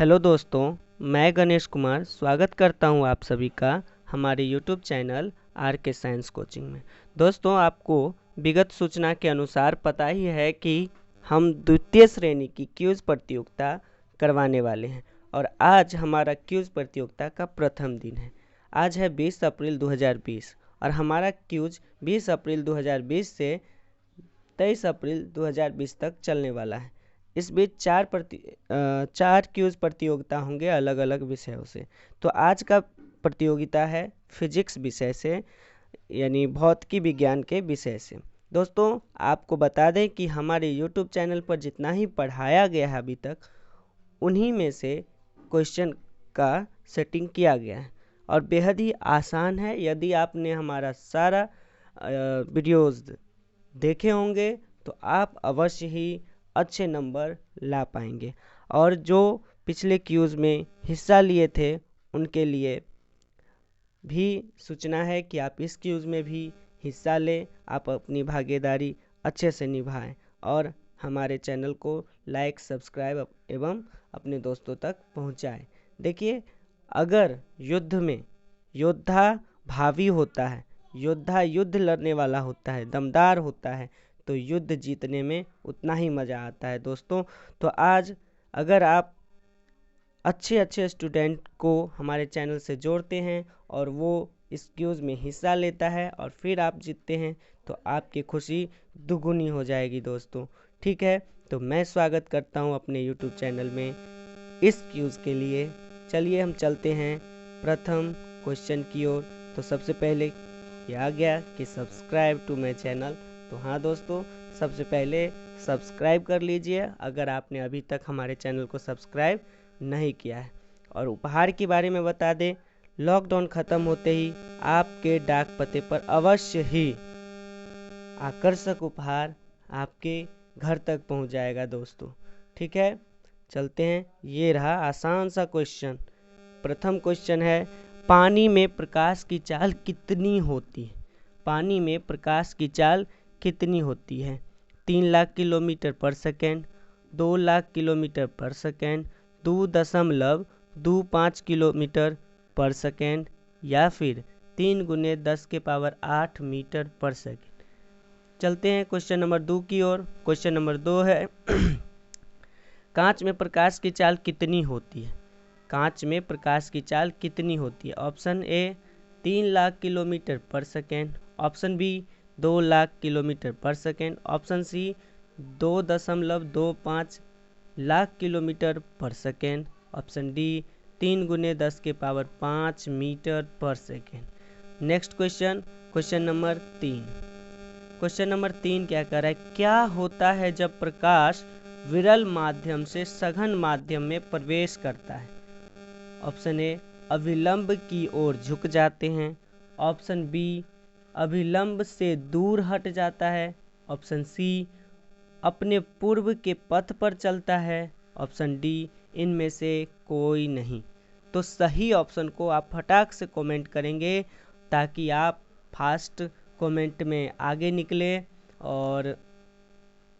Hello दोस्तों, मैं गणेश कुमार स्वागत करता हूं आप सभी का हमारे यूट्यूब चैनल आर के साइंस कोचिंग में। दोस्तों, आपको विगत सूचना के अनुसार पता ही है कि हम द्वितीय श्रेणी की क्विज प्रतियोगिता करवाने वाले हैं और आज हमारा क्विज प्रतियोगिता का प्रथम दिन है। आज है 20 अप्रैल 2020 और हमारा क्विज 20 अप्रैल 2020 से 23 अप्रैल 2020 तक चलने वाला है। इस बीच चार क्विज प्रतियोगिता होंगे अलग अलग विषयों से। तो आज का प्रतियोगिता है फिजिक्स विषय से, यानी भौतिकी विज्ञान के विषय से। दोस्तों, आपको बता दें कि हमारे यूट्यूब चैनल पर जितना ही पढ़ाया गया है अभी तक, उन्हीं में से क्वेश्चन का सेटिंग किया गया है और बेहद ही आसान है। यदि आपने हमारा सारा वीडियोज़ देखे होंगे तो आप अवश्य ही अच्छे नंबर ला पाएंगे। और जो पिछले क्यूज़ में हिस्सा लिए थे उनके लिए भी सूचना है कि आप इस क्यूज़ में भी हिस्सा लें, आप अपनी भागीदारी अच्छे से निभाएं और हमारे चैनल को लाइक, सब्सक्राइब एवं अपने दोस्तों तक पहुंचाएं। देखिए, अगर युद्ध में योद्धा भावी होता है, योद्धा युद्ध लड़ने वाला होता है, दमदार होता है, तो युद्ध जीतने में उतना ही मज़ा आता है दोस्तों। तो आज अगर आप अच्छे स्टूडेंट को हमारे चैनल से जोड़ते हैं और वो इस क्यूज़ में हिस्सा लेता है और फिर आप जीतते हैं तो आपकी खुशी दुगुनी हो जाएगी दोस्तों। ठीक है, तो मैं स्वागत करता हूं अपने यूट्यूब चैनल में इस क्यूज़ के लिए। चलिए हम चलते हैं प्रथम क्वेश्चन की ओर। तो सबसे पहले आ गया कि सब्सक्राइब टू माई चैनल। तो हाँ दोस्तों, सबसे पहले सब्सक्राइब कर लीजिए अगर आपने अभी तक हमारे चैनल को सब्सक्राइब नहीं किया है। और उपहार के बारे में बता दें, लॉकडाउन ख़त्म होते ही आपके डाक पते पर अवश्य ही आकर्षक उपहार आपके घर तक पहुंच जाएगा दोस्तों। ठीक है, चलते हैं। ये रहा आसान सा क्वेश्चन। प्रथम क्वेश्चन है, पानी में प्रकाश की चाल कितनी होती है? पानी में प्रकाश की चाल कितनी होती है? 3 लाख किलोमीटर पर सेकेंड, 2 लाख किलोमीटर पर सेकेंड, 2.25 किलोमीटर पर सेकेंड या फिर 3 गुने 10 के पावर 8 मीटर पर सेकेंड। चलते हैं क्वेश्चन नंबर 2 की ओर। क्वेश्चन नंबर 2 है कांच में प्रकाश की चाल कितनी होती है? कांच में प्रकाश की चाल कितनी होती है? ऑप्शन ए 3 लाख किलोमीटर पर second, option B 2 lakh kilometre पर second, option C 2.25 lakh kilometre पर सेकेंड, ऑप्शन डी 3 गुने 10 के पावर 5 मीटर पर second. Next question, question number 3। Question number 3 क्या कर रहा है? क्या होता है जब प्रकाश विरल माध्यम से सघन माध्यम में प्रवेश करता है? ऑप्शन ए अभिलंब की ओर झुक जाते हैं, ऑप्शन बी अभिलंब से दूर हट जाता है, ऑप्शन सी अपने पूर्व के पथ पर चलता है, ऑप्शन डी इनमें से कोई नहीं। तो सही ऑप्शन को आप फटाक से कमेंट करेंगे ताकि आप फास्ट कमेंट में आगे निकले और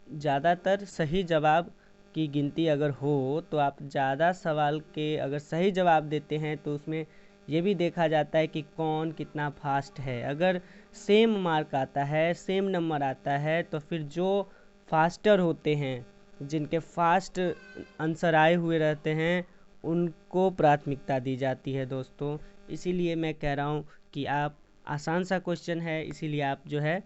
ज़्यादातर सही जवाब की गिनती अगर हो तो आप ज़्यादा सवाल के अगर सही जवाब देते हैं तो उसमें ये भी देखा जाता है कि कौन कितना फास्ट है। अगर सेम मार्क आता है, सेम नंबर आता है, तो फिर जो फास्टर होते हैं, जिनके फास्ट आंसर आए हुए रहते हैं, उनको प्राथमिकता दी जाती है दोस्तों। इसीलिए मैं कह रहा हूँ कि आप आसान सा क्वेश्चन है, इसीलिए आप जो है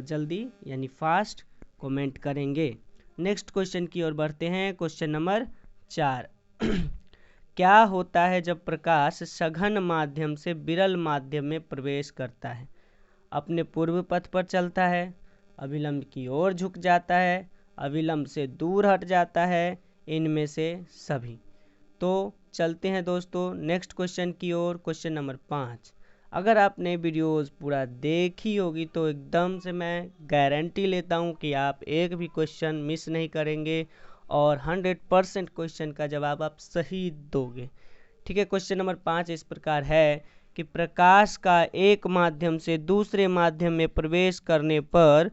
जल्दी यानी फास्ट कमेंट करेंगे। नेक्स्ट क्वेश्चन की ओर बढ़ते हैं। क्वेश्चन नंबर 4 क्या होता है जब प्रकाश सघन माध्यम से विरल माध्यम में प्रवेश करता है? अपने पूर्व पथ पर चलता है, अभिलंब की ओर झुक जाता है, अभिलंब से दूर हट जाता है, इनमें से सभी। तो चलते हैं दोस्तों नेक्स्ट क्वेश्चन की ओर। Question number 5। अगर आपने वीडियोस पूरा देखी होगी तो एकदम से मैं गारंटी लेता हूं कि आप एक भी क्वेश्चन मिस नहीं करेंगे और 100% क्वेश्चन का जवाब आप सही दोगे। ठीक है, क्वेश्चन नंबर 5 इस प्रकार है कि प्रकाश का एक माध्यम से दूसरे माध्यम में प्रवेश करने पर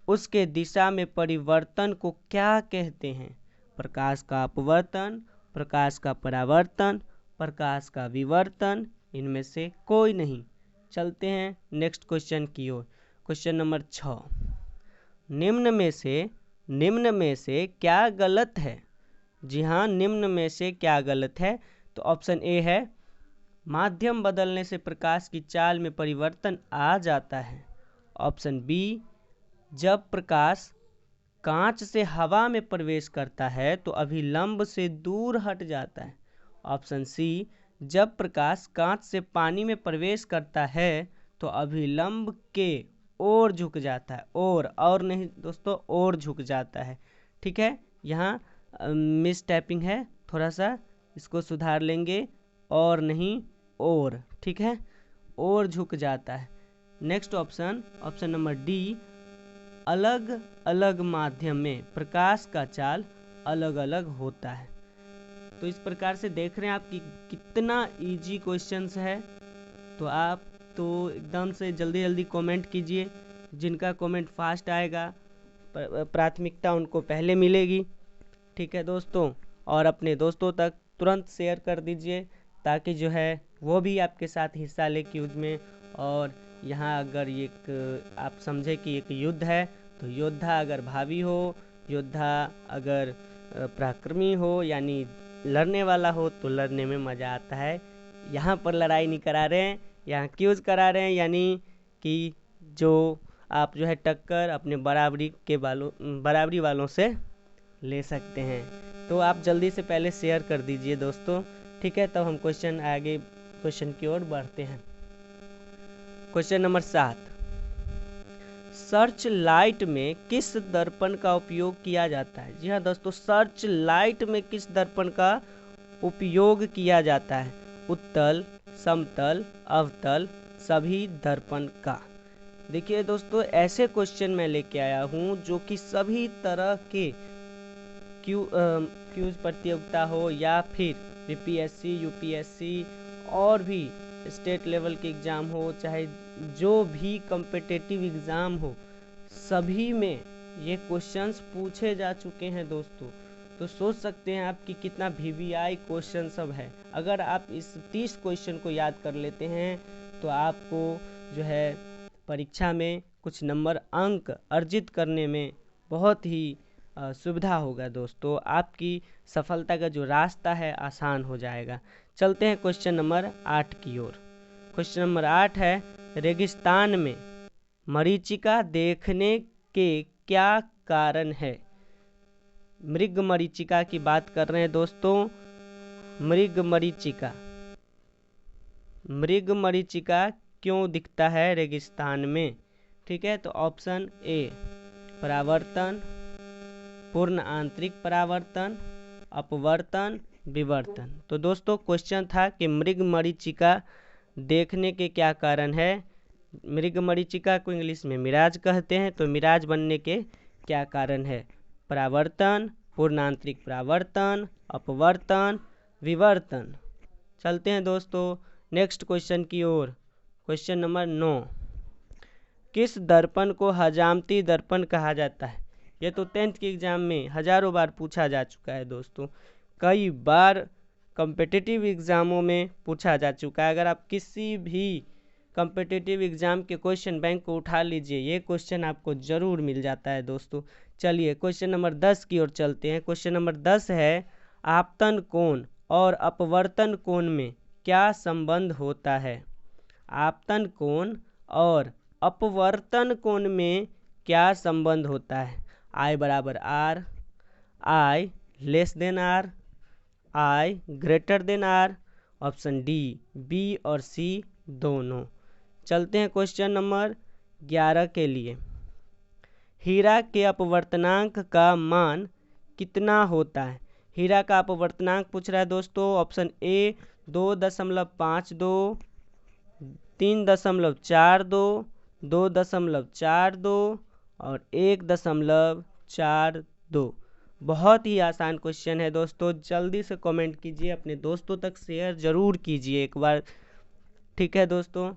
उसके दिशा में परिवर्तन को क्या कहते हैं? प्रकाश का अपवर्तन प्रकाश का परावर्तन, प्रकाश का विवर्तन, इनमें से कोई नहीं। चलते हैं नेक्स्ट क्वेश्चन की ओर। क्वेश्चन नंबर 6, निम्न में से क्या गलत है? जी हाँ, निम्न में से क्या गलत है? तो ऑप्शन ए है माध्यम बदलने से प्रकाश की चाल में परिवर्तन आ जाता है। ऑप्शन बी, जब प्रकाश कांच से हवा में प्रवेश करता है तो अभिलंब से दूर हट जाता है। ऑप्शन सी, जब प्रकाश कांच से पानी में प्रवेश करता है तो अभिलंब के ओर झुक जाता है। और नहीं दोस्तों, ओर झुक जाता है। ठीक है, यहाँ मिस टाइपिंग है, थोड़ा सा इसको सुधार लेंगे। और नहीं, और। ठीक है, और झुक जाता है। नेक्स्ट ऑप्शन नंबर डी, अलग अलग माध्यम में प्रकाश का चाल अलग अलग होता है। तो इस प्रकार से देख रहे हैं आप कि कितना इजी क्वेश्चंस है। तो आप तो एकदम से जल्दी जल्दी कमेंट कीजिए। जिनका कमेंट फास्ट आएगा प्राथमिकता उनको पहले मिलेगी। ठीक है दोस्तों, और अपने दोस्तों तक तुरंत शेयर कर दीजिए ताकि जो है वो भी आपके साथ हिस्सा ले क्यूज में। और यहाँ अगर एक आप समझे कि एक युद्ध है तो योद्धा अगर भावी हो, योद्धा अगर पराक्रमी हो यानी लड़ने वाला हो तो लड़ने में मज़ा आता है। यहाँ पर लड़ाई नहीं करा रहे हैं, यहाँ क्यूज करा रहे हैं, यानी कि जो आप जो है टक्कर अपने बराबरी वालों से ले सकते हैं। तो आप जल्दी से पहले शेयर कर दीजिए दोस्तों। ठीक है, तब हम क्वेश्चन की ओर बढ़ते हैं। क्वेश्चन नंबर 7, सर्च लाइट में किस दर्पण का उपयोग किया जाता है? जी हाँ दोस्तों, सर्च लाइट में किस दर्पण का उपयोग किया जाता है? उत्तल, समतल, अवतल, सभी दर्पण का। देखिए दोस्तों, ऐसे क्वेश्चन मैं लेके आया हूँ जो कि सभी तरह के क्यूज प्रतियोगिता हो या फिर बीपीएससी, यूपीएससी और भी स्टेट लेवल के एग्ज़ाम हो, चाहे जो भी कॉम्पिटिटिव एग्ज़ाम हो, सभी में ये क्वेश्चंस पूछे जा चुके हैं दोस्तों। तो सोच सकते हैं आप कि कितना वीवीआई क्वेश्चन सब है। अगर आप इस 30 क्वेश्चन को याद कर लेते हैं तो आपको जो है परीक्षा में कुछ नंबर अंक अर्जित करने में बहुत ही सुविधा होगा दोस्तों। आपकी सफलता का जो रास्ता है आसान हो जाएगा। चलते हैं क्वेश्चन नंबर 8 की ओर। क्वेश्चन नंबर 8 है, रेगिस्तान में मरीचिका देखने के क्या कारण है? मृग मरीचिका की बात कर रहे हैं दोस्तों। मृग मरीचिका क्यों दिखता है रेगिस्तान में? ठीक है, तो ऑप्शन ए, परावर्तन, पूर्ण आंतरिक परावर्तन, अपवर्तन, विवर्तन। तो दोस्तों क्वेश्चन था कि मृग मरीचिका देखने के क्या कारण है। मृग मरीचिका को इंग्लिश में मिराज कहते हैं, तो मिराज बनने के क्या कारण है? परावर्तन, पूर्ण आंतरिक परावर्तन, अपवर्तन, विवर्तन। चलते हैं दोस्तों नेक्स्ट क्वेश्चन की ओर। क्वेश्चन नंबर 9, किस दर्पण को हजामती दर्पण कहा जाता है? ये तो 10th के एग्ज़ाम में हजारों बार पूछा जा चुका है दोस्तों। कई बार कॉम्पिटिटिव एग्ज़ामों में पूछा जा चुका है। अगर आप किसी भी कॉम्पिटिटिव एग्ज़ाम के क्वेश्चन बैंक को उठा लीजिए, ये क्वेश्चन आपको ज़रूर मिल जाता है दोस्तों। चलिए क्वेश्चन नंबर 10 की ओर चलते हैं। क्वेश्चन नंबर 10 है, आपतन कोण और अपवर्तन कोण में क्या संबंध होता है? आपतन कोण और अपवर्तन कोण में क्या संबंध होता है? I बराबर R, I less than R, I greater than R। Option D, B और सी दोनों। चलते हैं क्वेश्चन नंबर 11 के लिए। हीरा के अपवर्तनांक का मान कितना होता है? हीरा का अपवर्तनांक पूछ रहा है दोस्तों। ऑप्शन ए 2.52, 3.42, 2.42 और 1.42। बहुत ही आसान क्वेश्चन है दोस्तों। जल्दी से कमेंट कीजिए, अपने दोस्तों तक शेयर ज़रूर कीजिए एक बार। ठीक है दोस्तों,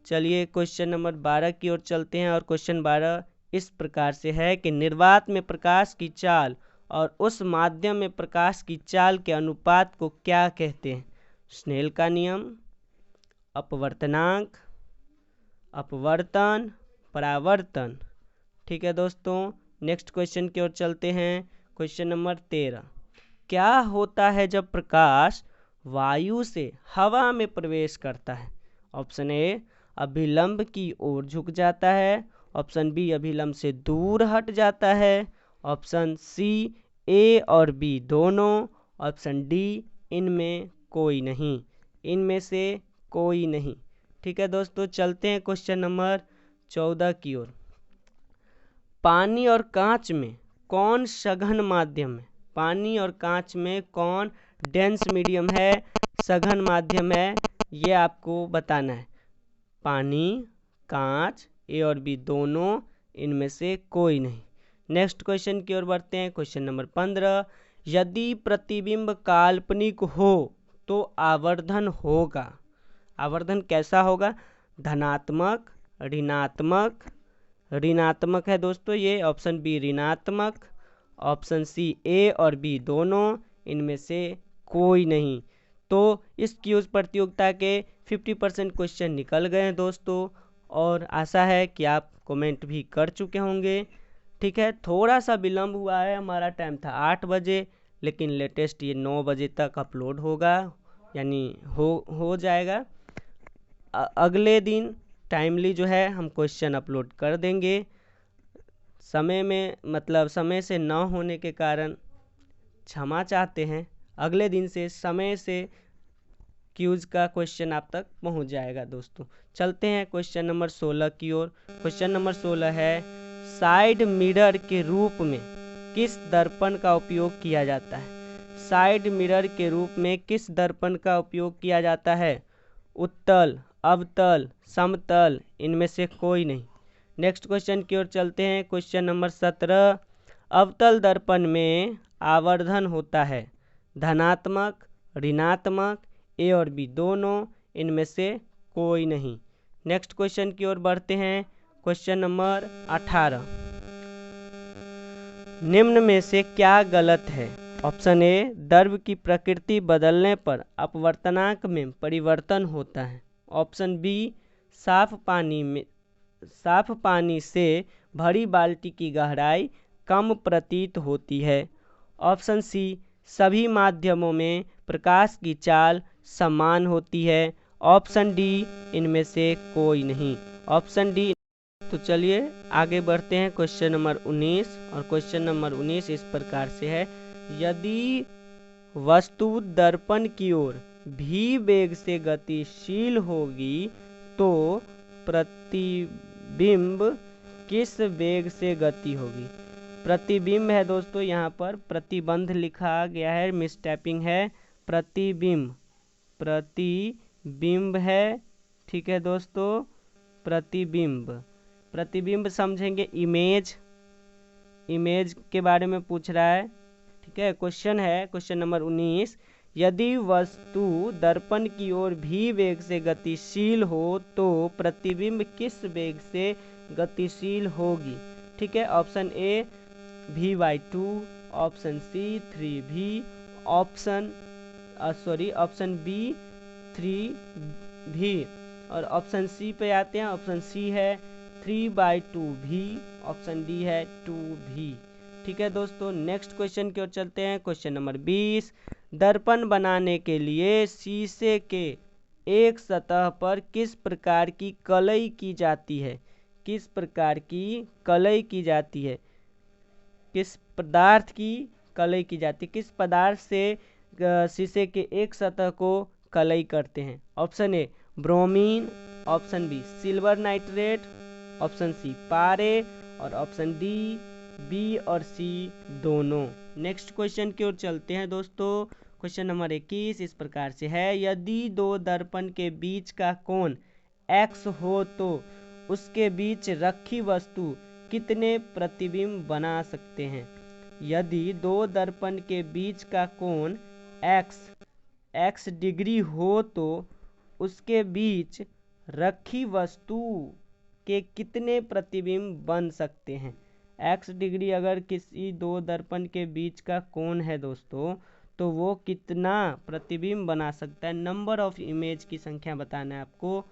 चलिए क्वेश्चन नंबर 12 की ओर चलते हैं। और क्वेश्चन 12 इस प्रकार से है कि निर्वात में प्रकाश की चाल और उस माध्यम में प्रकाश की चाल के अनुपात को क्या कहते हैं? स्नेल का नियम, अपवर्तनांक, अपवर्तन, परावर्तन। ठीक है दोस्तों, नेक्स्ट क्वेश्चन की ओर चलते हैं। क्वेश्चन नंबर 13, क्या होता है जब प्रकाश वायु से हवा में प्रवेश करता है? ऑप्शन ए, अभिलंब की ओर झुक जाता है। ऑप्शन बी, अभिलंब से दूर हट जाता है। ऑप्शन सी, ए और बी दोनों। ऑप्शन डी, इनमें कोई नहीं। इनमें से कोई नहीं। ठीक है दोस्तों, चलते हैं क्वेश्चन नंबर 14 की ओर। पानी और कांच में कौन सघन माध्यम है? पानी और कांच में कौन डेंस मीडियम है, सघन माध्यम है, ये आपको बताना है। पानी, कांच, ए और बी दोनों, इनमें से कोई नहीं। नेक्स्ट क्वेश्चन की ओर बढ़ते हैं। क्वेश्चन नंबर 15, यदि प्रतिबिंब काल्पनिक हो तो आवर्धन होगा। आवर्धन कैसा होगा? धनात्मक, ऋणात्मक। ऋणात्मक है दोस्तों ये। ऑप्शन बी ऋणात्मक। ऑप्शन सी ए और बी दोनों, इनमें से कोई नहीं। तो इस क्यूज प्रतियोगिता के 50% क्वेश्चन निकल गए हैं दोस्तों, और आशा है कि आप कमेंट भी कर चुके होंगे। ठीक है, थोड़ा सा विलम्ब हुआ है, हमारा टाइम था 8 बजे, लेकिन लेटेस्ट ये 9 बजे तक अपलोड होगा, यानी हो जाएगा। अगले दिन टाइमली जो है हम क्वेश्चन अपलोड कर देंगे। समय में मतलब समय से न होने के कारण क्षमा चाहते हैं। अगले दिन से समय से क्यूज का क्वेश्चन आप तक पहुंच जाएगा दोस्तों। चलते हैं क्वेश्चन नंबर 16 की ओर। क्वेश्चन नंबर 16 है, साइड मिरर के रूप में किस दर्पण का उपयोग किया जाता है? साइड मिरर के रूप में किस दर्पण का उपयोग किया जाता है? उत्तल, अवतल, समतल, इनमें से कोई नहीं। नेक्स्ट क्वेश्चन की ओर चलते हैं। क्वेश्चन नंबर 17, अवतल दर्पण में आवर्धन होता है धनात्मक, ऋणात्मक, ए और बी दोनों, इनमें से कोई नहीं। नेक्स्ट क्वेश्चन की ओर बढ़ते हैं। क्वेश्चन नंबर 18, निम्न में से क्या गलत है? ऑप्शन ए, द्रव की प्रकृति बदलने पर अपवर्तनांक में परिवर्तन होता है। ऑप्शन बी, साफ पानी से भरी बाल्टी की गहराई कम प्रतीत होती है। ऑप्शन सी, सभी माध्यमों में प्रकाश की चाल समान होती है। ऑप्शन डी, इनमें से कोई नहीं। Option D. तो चलिए आगे बढ़ते हैं। क्वेश्चन नंबर 19, और क्वेश्चन नंबर 19 इस प्रकार से है, यदि वस्तु दर्पण की ओर भी वेग से गतिशील होगी तो प्रतिबिंब किस वेग से गति होगी? प्रतिबिंब है दोस्तों, यहाँ पर प्रतिबंध लिखा गया है, मिसटाइपिंग है। प्रतिबिंब है। ठीक है दोस्तों, प्रतिबिंब समझेंगे। इमेज के बारे में पूछ रहा है। ठीक है, क्वेश्चन है क्वेश्चन नंबर 19, यदि वस्तु दर्पण की ओर भी वेग से गतिशील हो तो प्रतिबिंब किस वेग से गतिशील होगी? ठीक है, option A v/2, option C 3v, option B 3v, और ऑप्शन सी पे आते हैं। ऑप्शन सी है 3/2v, ऑप्शन डी है 2v। ठीक है दोस्तों, नेक्स्ट क्वेश्चन की ओर चलते हैं। क्वेश्चन नंबर 20, दर्पण बनाने के लिए शीशे के एक सतह पर किस प्रकार की कलई की जाती है? किस प्रकार की कलई की जाती है? किस पदार्थ की कलई की जाती है? किस पदार्थ से शीशे के एक सतह को कलई करते हैं? Option A bromine, option B silver nitrate, option C पारे, और ऑप्शन डी बी और सी दोनों। नेक्स्ट क्वेश्चन की ओर चलते हैं दोस्तों। क्वेश्चन नंबर 21 इस प्रकार से है, यदि दो दर्पण के बीच का कोण x हो तो उसके बीच रखी वस्तु कितने प्रतिबिंब बना सकते हैं? यदि दो दर्पण के बीच का कोण x डिग्री हो तो उसके बीच रखी वस्तु के कितने प्रतिबिंब बन सकते हैं? x डिग्री अगर किसी दो दर्पण के बीच का कोण है दोस्तों, तो वो कितना प्रतिबिंब बना सकता है। नंबर ऑफ इमेज की संख्या बताना है आपको,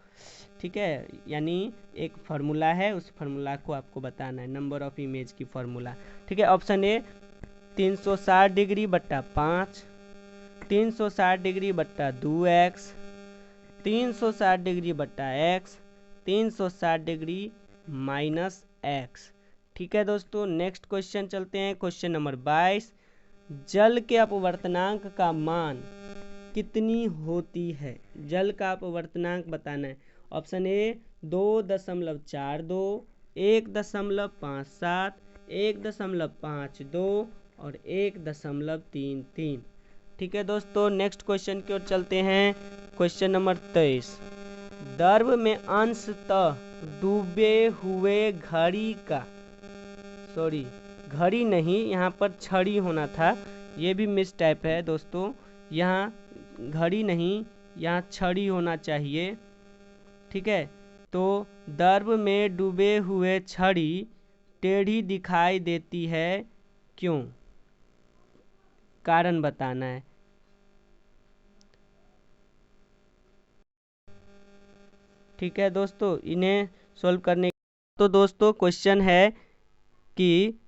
ठीक है। यानी एक फार्मूला है, उस फार्मूला को आपको बताना है, नंबर ऑफ इमेज की फार्मूला, ठीक है। ऑप्शन ए 360 डिग्री बट्टा 5, 360 डिग्री बट्टा 2x, 360 डिग्री बट्टा x, 360 डिग्री माइनस x, ठीक है दोस्तों। नेक्स्ट क्वेश्चन चलते हैं, क्वेश्चन नंबर 22। जल के अपवर्तनांक का मान कितनी होती है? जल का अपवर्तनांक बताना है। ऑप्शन ए 2.42, 1.57, 1.52 और 1.33, ठीक है दोस्तों। नेक्स्ट क्वेश्चन की ओर चलते हैं, क्वेश्चन नंबर 23। द्रव में अंशतः डूबे हुए घड़ी का, सॉरी घड़ी नहीं, यहाँ पर छड़ी होना था, ये भी मिस टाइप है दोस्तों, यहाँ घड़ी नहीं, यहाँ छड़ी होना चाहिए, ठीक है। तो द्रव में डूबे हुए छड़ी टेढ़ी दिखाई देती है, क्यों? कारण बताना है। ठीक है दोस्तों, इन्हें सॉल्व करने तो दोस्तों क्वेश्चन है कि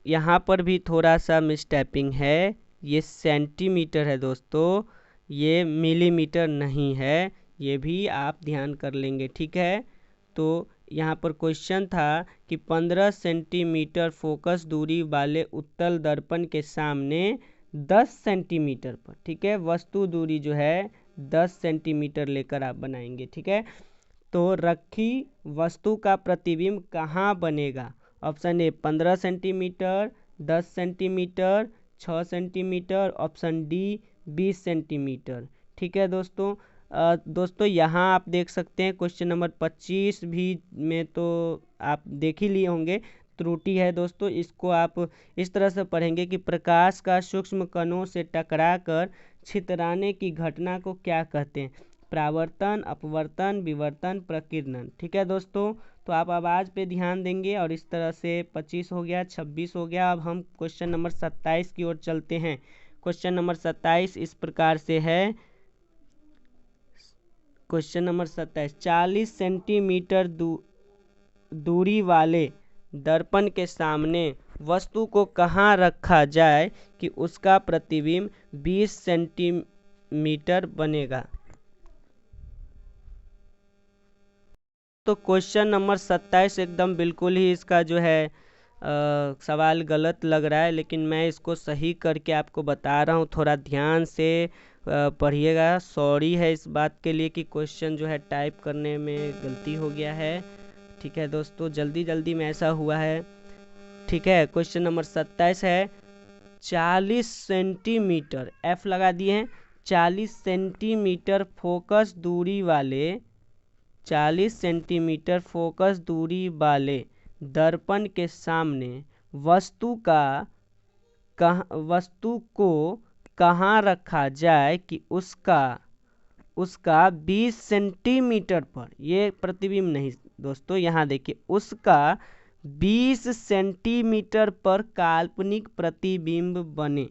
यहाँ पर भी थोड़ा सा मिसटाइपिंग है, ये सेंटीमीटर है दोस्तों, ये मिलीमीटर नहीं है, ये भी आप ध्यान कर लेंगे, ठीक है। तो यहाँ पर क्वेश्चन था कि 15 सेंटीमीटर फोकस दूरी वाले उत्तल दर्पण के सामने 10 सेंटीमीटर पर, ठीक है, वस्तु दूरी जो है 10 सेंटीमीटर लेकर आप बनाएंगे, ठीक है। तो रखी वस्तु का प्रतिबिंब कहाँ बनेगा? Option A 15 centimetre, 10 centimetre, 6 centimetre, option D 20 centimetre, ठीक है दोस्तों। दोस्तों यहाँ आप देख सकते हैं क्वेश्चन नंबर 25 भी में तो आप देख ही लिए होंगे, त्रुटि है दोस्तों। इसको आप इस तरह से पढ़ेंगे कि प्रकाश का सूक्ष्म कणों से टकराकर छितराने की घटना को क्या कहते हैं? परावर्तन, अपवर्तन, विवर्तन, प्रकीर्णन, ठीक है दोस्तों। तो आप आवाज़ पे ध्यान देंगे और इस तरह से 25 हो गया, 26 हो गया। अब हम क्वेश्चन नंबर 27 की ओर चलते हैं। क्वेश्चन नंबर 27 इस प्रकार से है, क्वेश्चन नंबर 27, 40 सेंटीमीटर दूरी वाले दर्पण के सामने वस्तु को कहाँ रखा जाए कि उसका प्रतिबिंब 20 सेंटीमीटर बनेगा? तो क्वेश्चन नंबर 27 एकदम बिल्कुल ही इसका जो है सवाल गलत लग रहा है, लेकिन मैं इसको सही करके आपको बता रहा हूँ, थोड़ा ध्यान से पढ़िएगा। सॉरी है इस बात के लिए कि क्वेश्चन जो है टाइप करने में गलती हो गया है, ठीक है दोस्तों, जल्दी जल्दी में ऐसा हुआ है, ठीक है। क्वेश्चन नंबर 27 है 40 सेंटीमीटर, एफ लगा दिए हैं, 40 सेंटीमीटर फोकस दूरी वाले, 40 सेंटीमीटर फोकस दूरी वाले दर्पण के सामने वस्तु को कहाँ रखा जाए कि उसका 20 सेंटीमीटर पर, ये प्रतिबिंब नहीं दोस्तों, यहाँ देखिए, उसका 20 सेंटीमीटर पर काल्पनिक प्रतिबिंब बने,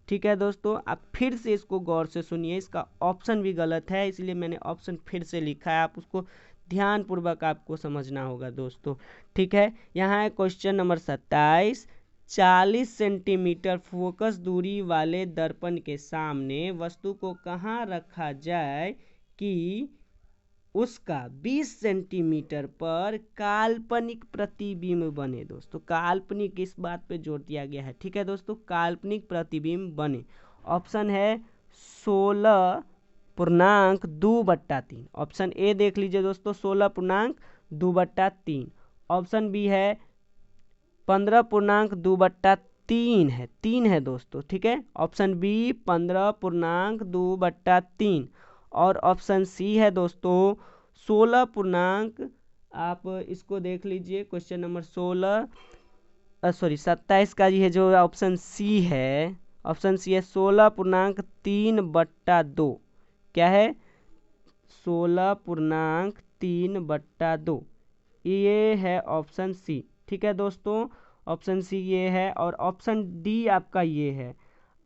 ठीक है दोस्तों। आप फिर से इसको गौर से सुनिए, इसका ऑप्शन भी गलत है, इसलिए मैंने ऑप्शन फिर से लिखा है, आप उसको ध्यानपूर्वक आपको समझना होगा दोस्तों, ठीक है। यहाँ है क्वेश्चन नंबर 27, 40 सेंटीमीटर फोकस दूरी वाले दर्पण के सामने वस्तु को कहाँ रखा जाए कि उसका 20 सेंटीमीटर पर काल्पनिक प्रतिबिंब बने। दोस्तों काल्पनिक, इस बात पे जोर दिया गया है, ठीक है दोस्तों, काल्पनिक प्रतिबिंब बने। ऑप्शन है 16.2/3, ऑप्शन ए देख लीजिए दोस्तों, 16.2/3, ऑप्शन बी है 15.2/3 है, 3 है दोस्तों, ठीक है, ऑप्शन बी 15.2/3 और ऑप्शन सी है दोस्तों 16 आप इसको देख लीजिए, क्वेश्चन नंबर 27 का ये जो ऑप्शन सी है, ऑप्शन सी है 16.3/2, क्या है 16.3/2, ये है ऑप्शन सी, ठीक है दोस्तों। ऑप्शन सी ये है, और ऑप्शन डी आपका ये है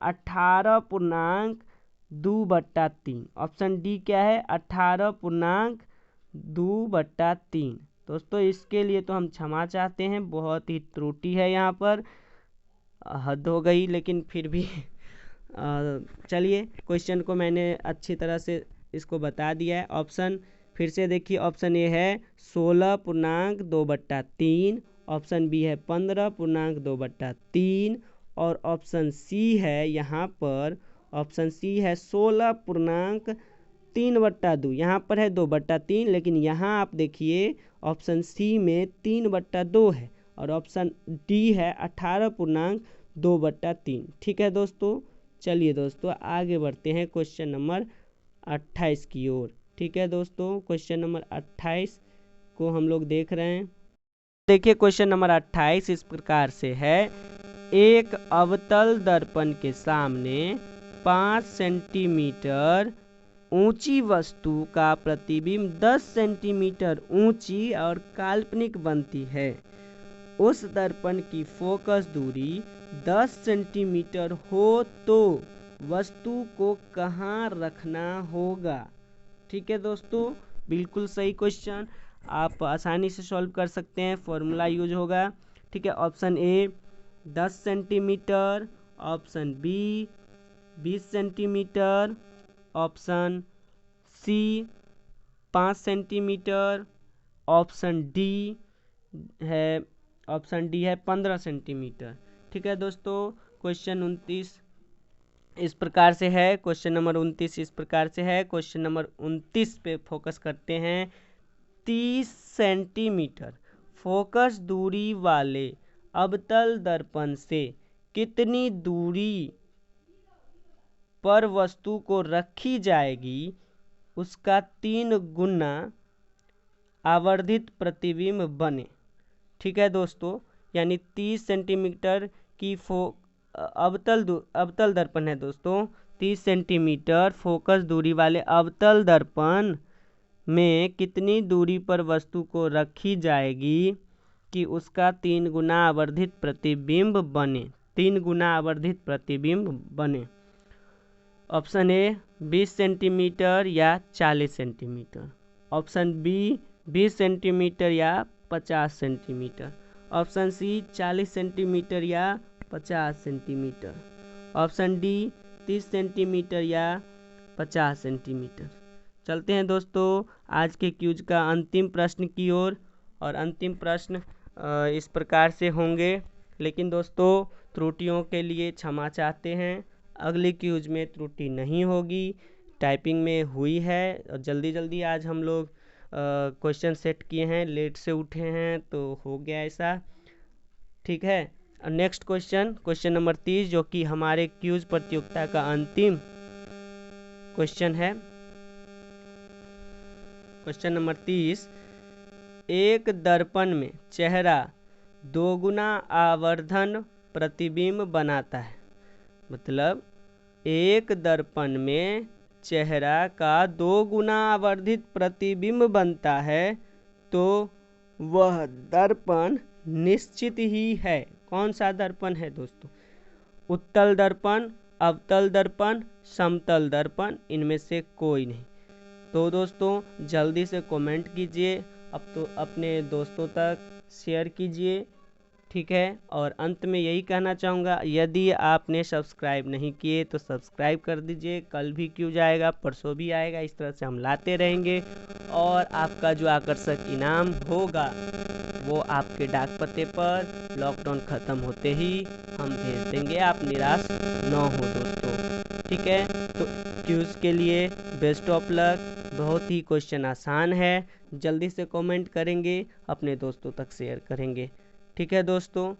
18.2/3। ऑप्शन डी क्या है? 18.2/3। दोस्तों इसके लिए तो हम क्षमा चाहते हैं, बहुत ही त्रुटि है यहाँ पर, हद हो गई, लेकिन फिर भी चलिए क्वेश्चन को मैंने अच्छी तरह से इसको बता दिया है। ऑप्शन फिर से देखिए, ऑप्शन ए है 16.2/3, ऑप्शन बी है 15.2/3, और ऑप्शन सी है यहाँ पर, ऑप्शन सी है 16.3/2। यहाँ पर है 2/3, लेकिन यहाँ आप देखिए ऑप्शन सी में 3/2 है, और ऑप्शन डी है 18.2/3। ठीक है दोस्तों, चलिए दोस्तों आगे बढ़ते हैं क्वेश्चन नंबर 28 की ओर। ठीक है दोस्तों, क्वेश्चन नंबर 28 को हम लोग देख रहे हैं। देखिए क्वेश्चन नंबर 28 इस प्रकार से है, एक अवतल दर्पण के सामने 5 सेंटीमीटर ऊंची वस्तु का प्रतिबिंब 10 सेंटीमीटर ऊंची और काल्पनिक बनती है। उस दर्पण की फोकस दूरी 10 सेंटीमीटर हो तो वस्तु को कहाँ रखना होगा? ठीक है दोस्तों, बिल्कुल सही क्वेश्चन, आप आसानी से सॉल्व कर सकते हैं, फॉर्मूला यूज होगा। ठीक है, option A 10 centimetre, option B 20 centimetre, option C 5 centimetre, option D है 15 सेंटीमीटर। ठीक है दोस्तों, क्वेश्चन 29 इस प्रकार से है, क्वेश्चन नंबर 29 इस प्रकार से है। क्वेश्चन नंबर 29 पे फोकस करते हैं। 30 सेंटीमीटर फोकस दूरी वाले अवतल दर्पण से कितनी दूरी पर वस्तु को रखी जाएगी उसका 3 गुना आवर्धित प्रतिबिंब बने? ठीक है दोस्तों, यानी 30 सेंटीमीटर की अवतल दर्पण है दोस्तों, 30 सेंटीमीटर फोकस दूरी वाले अवतल दर्पण में कितनी दूरी पर वस्तु को रखी जाएगी कि उसका 3 गुना आवर्धित प्रतिबिंब बने, 3 गुना आवर्धित प्रतिबिंब बने? ऑप्शन ए 20 सेंटीमीटर या 40 सेंटीमीटर, ऑप्शन बी 20 सेंटीमीटर या 50 सेंटीमीटर, ऑप्शन सी 40 सेंटीमीटर या 50 सेंटीमीटर, ऑप्शन डी 30 सेंटीमीटर या 50 सेंटीमीटर। चलते हैं दोस्तों आज के क्यूज का अंतिम प्रश्न की ओर, और अंतिम प्रश्न इस प्रकार से होंगे, लेकिन दोस्तों त्रुटियों के लिए क्षमा चाहते हैं, अगली क्यूज में त्रुटि नहीं होगी, टाइपिंग में हुई है, और जल्दी जल्दी आज हम लोग क्वेश्चन सेट किए हैं, लेट से उठे हैं तो हो गया ऐसा। ठीक है, नेक्स्ट क्वेश्चन नंबर 30 जो कि हमारे क्यूज प्रतियोगिता का अंतिम क्वेश्चन है। क्वेश्चन नंबर 30, एक दर्पण में चेहरा 2 गुना आवर्धन प्रतिबिंब बनाता है। मतलब एक दर्पण में चेहरा का 2 गुना आवर्धित प्रतिबिंब बनता है तो वह दर्पण निश्चित ही है। कौन सा दर्पण है दोस्तों? उत्तल दर्पण, अवतल दर्पण, समतल दर्पण, इनमें से कोई नहीं। तो दोस्तों जल्दी से कमेंट कीजिए, अब तो अपने दोस्तों तक शेयर कीजिए। ठीक है, और अंत में यही कहना चाहूँगा, यदि आपने सब्सक्राइब नहीं किए तो सब्सक्राइब कर दीजिए। कल भी क्यूज आएगा, परसों भी आएगा, इस तरह से हम लाते रहेंगे, और आपका जो आकर्षक इनाम होगा वो आपके डाक पते पर लॉकडाउन ख़त्म होते ही हम भेज देंगे, आप निराश न हो दोस्तों। ठीक है, तो क्यूज के लिए बेस्ट ऑफ लक। बहुत ही क्वेश्चन आसान है, जल्दी से कमेंट करेंगे, अपने दोस्तों तक शेयर करेंगे। ठीक है दोस्तों,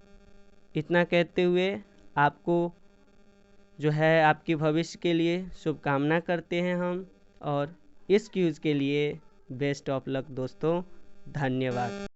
इतना कहते हुए आपको जो है आपके भविष्य के लिए शुभकामना करते हैं हम, और इस क्यूज के लिए बेस्ट ऑफ लक दोस्तों। धन्यवाद।